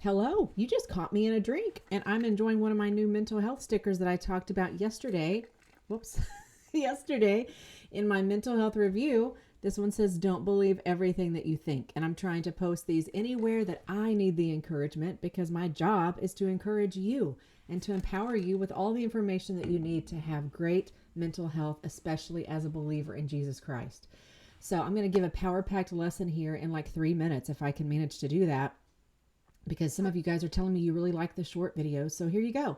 Hello, you just caught me in a drink, and I'm enjoying one of my new mental health stickers that I talked about yesterday. Whoops, yesterday in my mental health review. This one says, "Don't believe everything that you think." And I'm trying to post these anywhere that I need the encouragement because my job is to encourage you and to empower you with all the information that you need to have great mental health, especially as a believer in Jesus Christ. So I'm going to give a power packed lesson here in like 3 minutes if I can manage to do that, because some of you guys are telling me you really like the short videos. So here you go.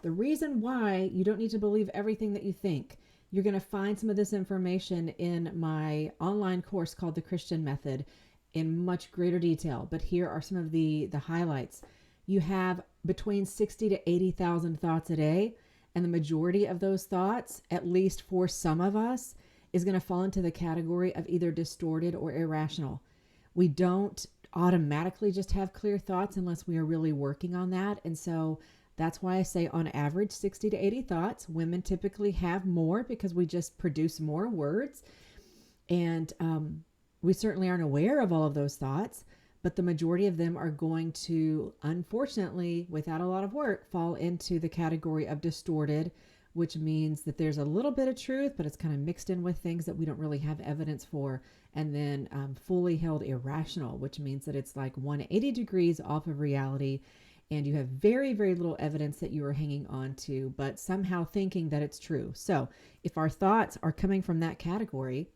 The reason why you don't need to believe everything that you think. You're going to find some of this information in my online course called The Christian Method in much greater detail. But here are some of the highlights. You have between 60 to 80,000 thoughts a day. And the majority of those thoughts, at least for some of us, is going to fall into the category of either distorted or irrational. We don't automatically just have clear thoughts unless we are really working on that. And so that's why I say on average 60 to 80 thoughts. Women typically have more because we just produce more words. And we certainly aren't aware of all of those thoughts, but the majority of them are going to, unfortunately, without a lot of work, fall into the category of distorted, which means that there's a little bit of truth, but it's kind of mixed in with things that we don't really have evidence for. And then fully held irrational, which means that it's like 180 degrees off of reality, and you have very, very little evidence that you are hanging on to, but somehow thinking that it's true. So if our thoughts are coming from that category,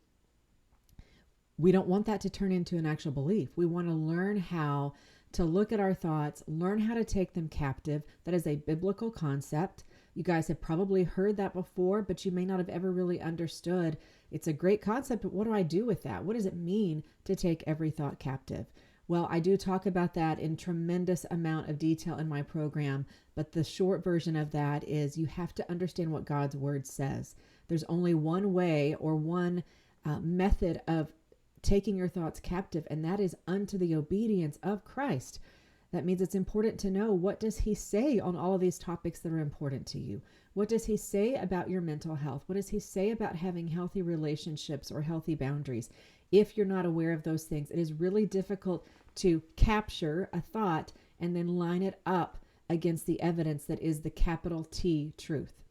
we don't want that to turn into an actual belief. We want to learn how to look at our thoughts, learn how to take them captive. That is a biblical concept. You guys have probably heard that before, but you may not have ever really understood. It's a great concept, but what do I do with that? What does it mean to take every thought captive? Well, I do talk about that in tremendous amount of detail in my program, but the short version of that is you have to understand what God's word says. There's only one way or one method of taking your thoughts captive, and that is unto the obedience of Christ. That means it's important to know, what does he say on all of these topics that are important to you? What does he say about your mental health? What does he say about having healthy relationships or healthy boundaries? If you're not aware of those things, it is really difficult to capture a thought and then line it up against the evidence that is the capital T truth.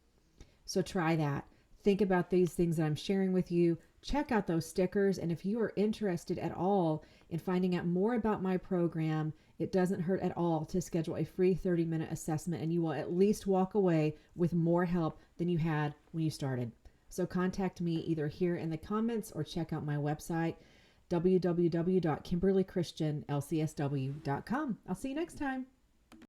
So try that. Think about these things that I'm sharing with you. Check out those stickers. And if you are interested at all in finding out more about my program, it doesn't hurt at all to schedule a free 30-minute assessment, and you will at least walk away with more help than you had when you started. So contact me either here in the comments or check out my website, www.kimberlychristianlcsw.com. I'll see you next time.